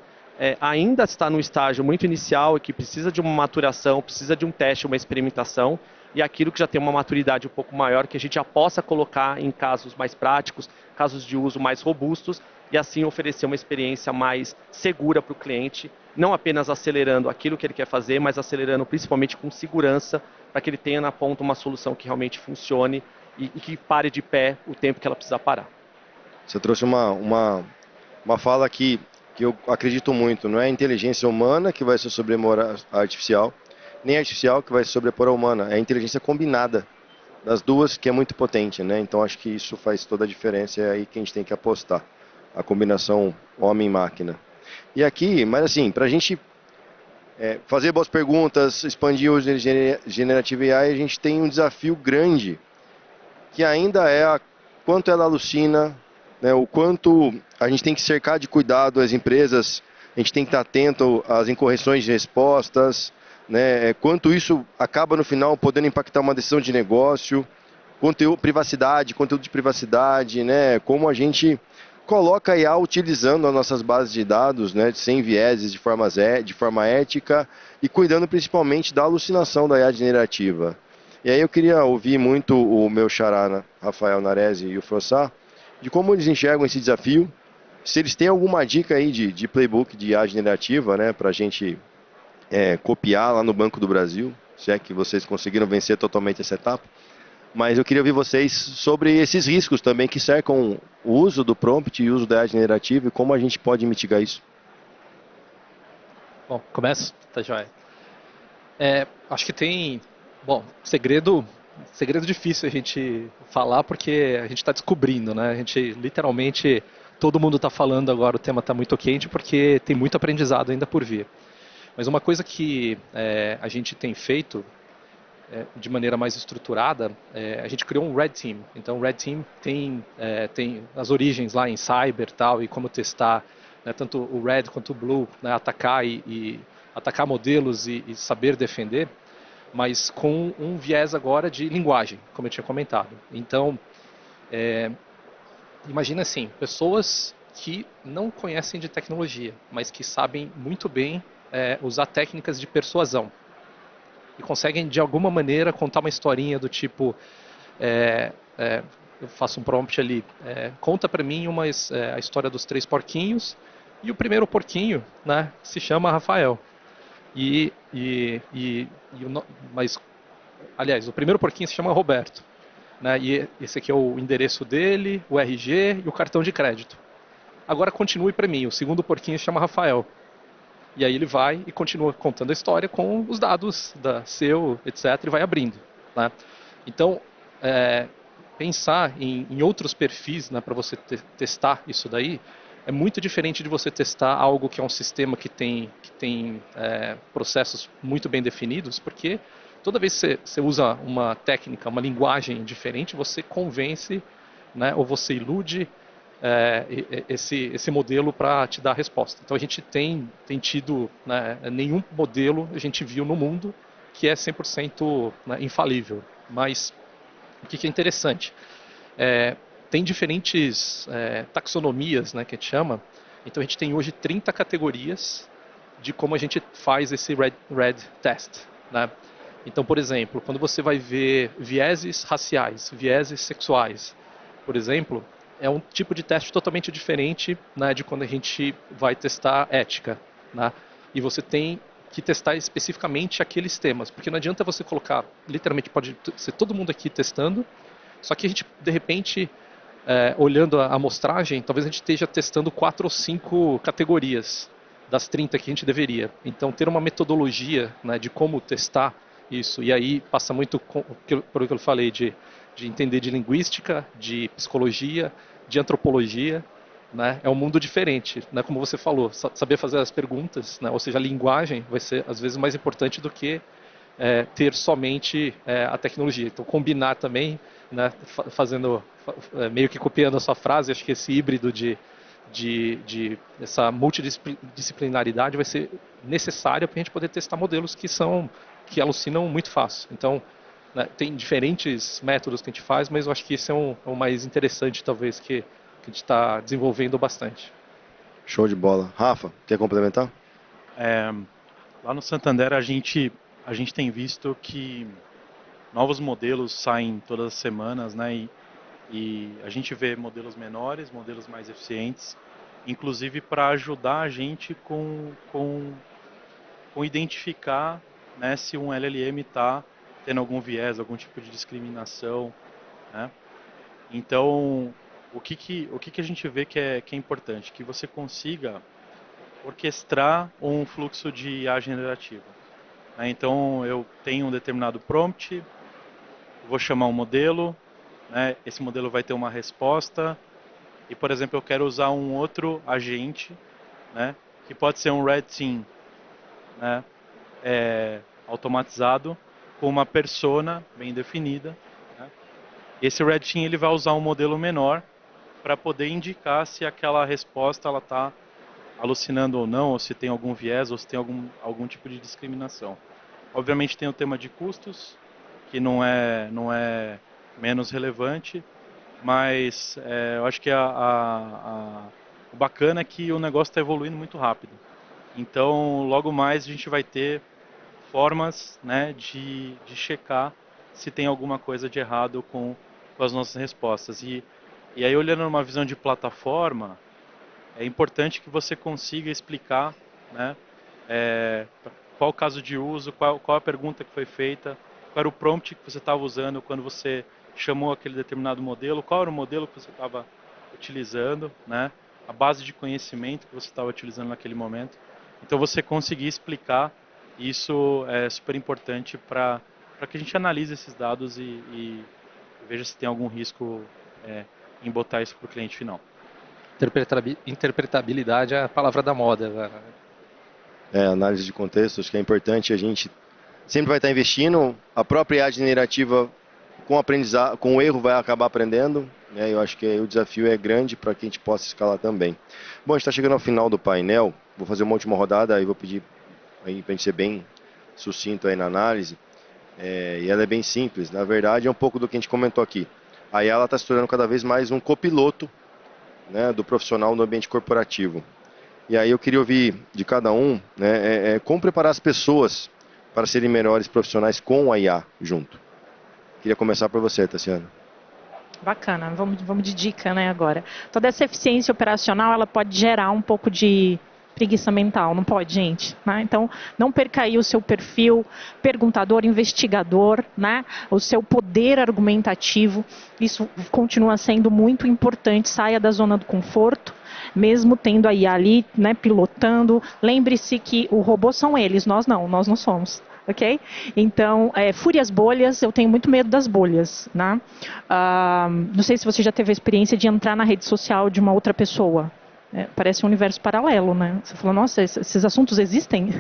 ainda está no estágio muito inicial e que precisa de uma maturação, precisa de um teste, uma experimentação, e aquilo que já tem uma maturidade um pouco maior, que a gente já possa colocar em casos mais práticos, casos de uso mais robustos, e assim oferecer uma experiência mais segura para o cliente, não apenas acelerando aquilo que ele quer fazer, mas acelerando principalmente com segurança, para que ele tenha na ponta uma solução que realmente funcione e que pare de pé o tempo que ela precisa parar. Você trouxe uma fala que eu acredito muito, não é a inteligência humana que vai se sobrepor à artificial, nem a artificial que vai se sobrepor à humana, é a inteligência combinada das duas que é muito potente, né? Então acho que isso faz toda a diferença, é aí que a gente tem que apostar, a combinação homem-máquina. E aqui, mas assim, para a gente fazer boas perguntas, expandir o Generative AI, a gente tem um desafio grande, que ainda é quanto ela alucina, né, o quanto a gente tem que cercar de cuidado as empresas, a gente tem que estar atento às incorreções de respostas, né, quanto isso acaba no final podendo impactar uma decisão de negócio, conteúdo de privacidade, né, como a gente coloca a IA utilizando as nossas bases de dados, né, sem vieses, de forma ética e cuidando principalmente da alucinação da IA generativa. E aí eu queria ouvir muito o meu xará, né, Rafael Naresi e o Frossá, de como eles enxergam esse desafio, se eles têm alguma dica aí de playbook de IA generativa, né, para a gente copiar lá no Banco do Brasil, se é que vocês conseguiram vencer totalmente essa etapa. Mas eu queria ouvir vocês sobre esses riscos também que cercam o uso do prompt e o uso da IA generativa e como a gente pode mitigar isso. Bom, começo? Tá joia. Acho que tem, bom, segredo difícil a gente falar porque a gente está descobrindo, né? A gente literalmente, todo mundo está falando agora, o tema está muito quente porque tem muito aprendizado ainda por vir. Mas uma coisa que a gente tem feito de maneira mais estruturada, a gente criou um Red Team. Então, o Red Team tem as origens lá em cyber tal, e como testar, né, tanto o Red quanto o Blue, né, atacar e atacar modelos e saber defender, mas com um viés agora de linguagem, como eu tinha comentado. Então, imagina assim, pessoas que não conhecem de tecnologia, mas que sabem muito bem usar técnicas de persuasão e conseguem de alguma maneira contar uma historinha do tipo, eu faço um prompt ali, conta para mim a história dos 3 porquinhos, e o primeiro porquinho, né, se chama Rafael. Mas, aliás, o primeiro porquinho se chama Roberto, né, e esse aqui é o endereço dele, o RG e o cartão de crédito. Agora continue para mim, o segundo porquinho se chama Rafael. E aí ele vai e continua contando a história com os dados seu, etc., e vai abrindo, né? Então, pensar em outros perfis, né, para você testar isso daí, é muito diferente de você testar algo que é um sistema que tem processos muito bem definidos, porque toda vez que você usa uma técnica, uma linguagem diferente, você convence, né, ou você ilude esse modelo para te dar a resposta. Então a gente tem tido, né, nenhum modelo a gente viu no mundo que é 100%, né, infalível. Mas o que é interessante? Tem diferentes taxonomias, né, que a gente chama. Então a gente tem hoje 30 categorias de como a gente faz esse red test, né? Então, por exemplo, quando você vai ver vieses raciais, vieses sexuais, por exemplo, é um tipo de teste totalmente diferente, né, de quando a gente vai testar ética, né? E você tem que testar especificamente aqueles temas, porque não adianta você colocar, literalmente pode ser todo mundo aqui testando, só que a gente, de repente, olhando a amostragem, talvez a gente esteja testando 4 ou 5 categorias das 30 que a gente deveria. Então, ter uma metodologia, né, de como testar isso, e aí passa muito por o que eu falei de entender de linguística, de psicologia, de antropologia, né? É um mundo diferente, né? Como você falou, saber fazer as perguntas, né? Ou seja, a linguagem vai ser às vezes mais importante do que ter somente a tecnologia. Então, combinar também, né? Fazendo meio que copiando a sua frase, acho que esse híbrido de essa multidisciplinaridade vai ser necessária para a gente poder testar modelos que alucinam muito fácil. Então, né, tem diferentes métodos que a gente faz, mas eu acho que esse é o mais interessante, talvez, que a gente está desenvolvendo bastante. Show de bola. Rafa, quer complementar? Lá no Santander a gente tem visto que novos modelos saem todas as semanas, né? E a gente vê modelos menores, modelos mais eficientes, inclusive para ajudar a gente com identificar, né, se um LLM está tendo algum viés, algum tipo de discriminação, né? Então, o que a gente vê que é importante? Que você consiga orquestrar um fluxo de IA generativa, né? Então, eu tenho um determinado prompt, vou chamar um modelo, né? Esse modelo vai ter uma resposta e, por exemplo, eu quero usar um outro agente, né? Que pode ser um red team, né? Automatizado com uma persona bem definida, né? Esse red team ele vai usar um modelo menor para poder indicar se aquela resposta ela está alucinando ou não, ou se tem algum viés, ou se tem algum tipo de discriminação. Obviamente tem o tema de custos, que não é menos relevante, mas eu acho que o bacana é que o negócio está evoluindo muito rápido. Então, logo mais a gente vai ter formas, né, de checar se tem alguma coisa de errado com as nossas respostas. E aí, olhando numa visão de plataforma, é importante que você consiga explicar, né, qual o caso de uso, qual a pergunta que foi feita, qual era o prompt que você estava usando quando você chamou aquele determinado modelo, qual era o modelo que você estava utilizando, né, a base de conhecimento que você estava utilizando naquele momento. Então, você conseguir explicar isso é super importante para que a gente analise esses dados e veja se tem algum risco em botar isso para o cliente final. Interpretabilidade é a palavra da moda, velho. Análise de contexto, acho que é importante. A gente sempre vai estar investindo. A própria IA generativa, com aprendizado, com o erro, vai acabar aprendendo, né? Eu acho que o desafio é grande para que a gente possa escalar também. Bom, a gente está chegando ao final do painel. Vou fazer uma última rodada, aí vou pedir para a gente ser bem sucinto aí na análise. E ela é bem simples. Na verdade, é um pouco do que a gente comentou aqui. A IA está se tornando cada vez mais um copiloto, né, do profissional no ambiente corporativo. E aí eu queria ouvir de cada um, né, como preparar as pessoas para serem melhores profissionais com a IA junto. Queria começar por você, Tassiana. Bacana, vamos de dica, né, agora. Toda essa eficiência operacional, ela pode gerar um pouco de preguiça mental, não pode, gente? Né? Então, não perca aí o seu perfil perguntador, investigador, né? O seu poder argumentativo, isso continua sendo muito importante, saia da zona do conforto, mesmo tendo a IA ali, né, pilotando. Lembre-se que o robô são eles, nós não somos. Ok? Então, fure as bolhas, eu tenho muito medo das bolhas, né? Não sei se você já teve a experiência de entrar na rede social de uma outra pessoa. Parece um universo paralelo, né? Você fala, nossa, esses assuntos existem?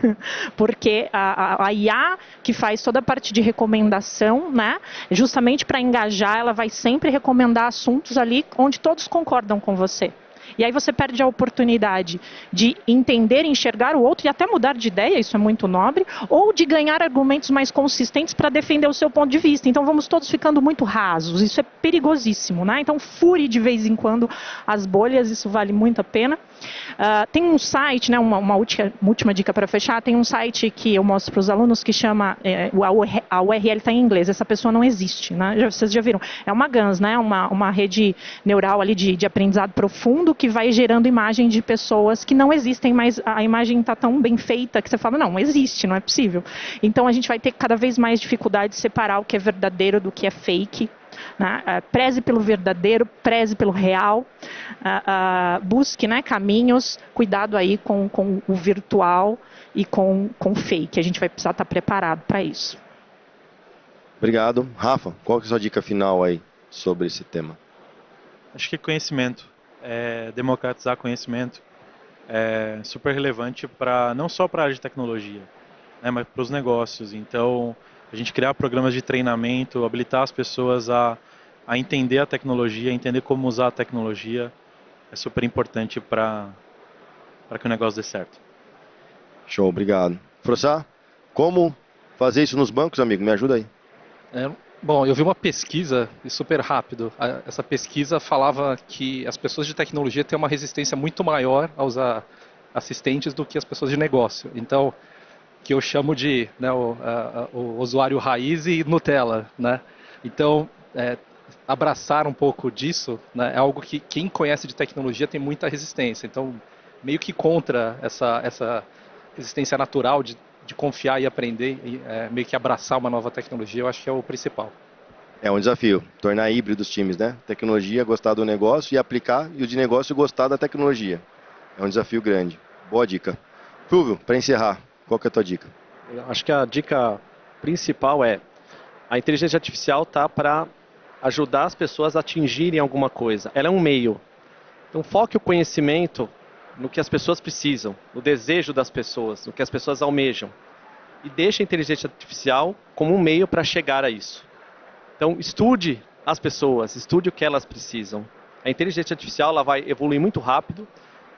Porque a IA que faz toda a parte de recomendação, né? Justamente para engajar, ela vai sempre recomendar assuntos ali onde todos concordam com você. E aí você perde a oportunidade de entender, enxergar o outro e até mudar de ideia, isso é muito nobre, ou de ganhar argumentos mais consistentes para defender o seu ponto de vista. Então vamos todos ficando muito rasos, isso é perigosíssimo, né? Então fure de vez em quando as bolhas, isso vale muito a pena. Tem um site, né, uma última dica para fechar, tem um site que eu mostro para os alunos que chama, a URL está em inglês, essa pessoa não existe, né? Vocês já viram, é uma GANs, né? Uma rede neural ali de aprendizado profundo que vai gerando imagem de pessoas que não existem, mas a imagem está tão bem feita que você fala, não existe, não é possível. Então a gente vai ter cada vez mais dificuldade de separar o que é verdadeiro do que é fake. Preze pelo verdadeiro, preze pelo real, busque, né, caminhos, cuidado aí com o virtual e com o fake. A gente vai precisar estar preparado para isso. Obrigado. Rafa, qual que é a sua dica final aí sobre esse tema? Acho que conhecimento, democratizar conhecimento é super relevante para não só para a área de tecnologia, né, mas para os negócios. Então, a gente criar programas de treinamento, habilitar as pessoas a entender a tecnologia, a entender como usar a tecnologia, é super importante para que o negócio dê certo. Show, obrigado. Frossá, como fazer isso nos bancos, amigo? Me ajuda aí. Bom, eu vi uma pesquisa, e super rápido, essa pesquisa falava que as pessoas de tecnologia têm uma resistência muito maior a usar assistentes do que as pessoas de negócio. Então, que eu chamo de, né, o usuário raiz e Nutella, né? Então, abraçar um pouco disso, né, é algo que quem conhece de tecnologia tem muita resistência. Então, meio que contra essa resistência natural de confiar e aprender, e, meio que abraçar uma nova tecnologia, eu acho que é o principal. É um desafio, tornar híbrido os times, né? Tecnologia, gostar do negócio e aplicar, e o de negócio gostar da tecnologia. É um desafio grande. Boa dica. Fulvio, para encerrar, qual que é a tua dica? Eu acho que a dica principal é: a inteligência artificial tá para ajudar as pessoas a atingirem alguma coisa. Ela é um meio. Então foque o conhecimento no que as pessoas precisam, no desejo das pessoas, no que as pessoas almejam. E deixe a inteligência artificial como um meio para chegar a isso. Então estude as pessoas, estude o que elas precisam. A inteligência artificial ela vai evoluir muito rápido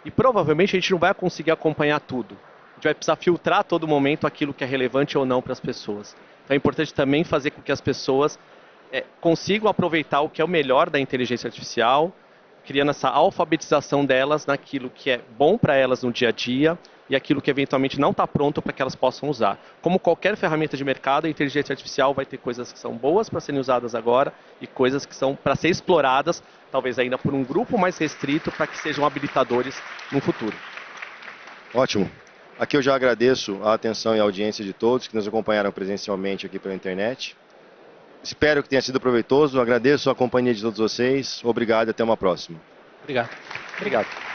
e provavelmente a gente não vai conseguir acompanhar tudo. A gente vai precisar filtrar a todo momento aquilo que é relevante ou não para as pessoas. Então é importante também fazer com que as pessoas consigam aproveitar o que é o melhor da inteligência artificial, criando essa alfabetização delas naquilo que é bom para elas no dia a dia e aquilo que eventualmente não está pronto para que elas possam usar. Como qualquer ferramenta de mercado, a inteligência artificial vai ter coisas que são boas para serem usadas agora e coisas que são para ser exploradas, talvez ainda por um grupo mais restrito, para que sejam habilitadores no futuro. Ótimo. Aqui eu já agradeço a atenção e a audiência de todos que nos acompanharam presencialmente aqui pela internet. Espero que tenha sido proveitoso. Agradeço a companhia de todos vocês. Obrigado e até uma próxima. Obrigado. Obrigado.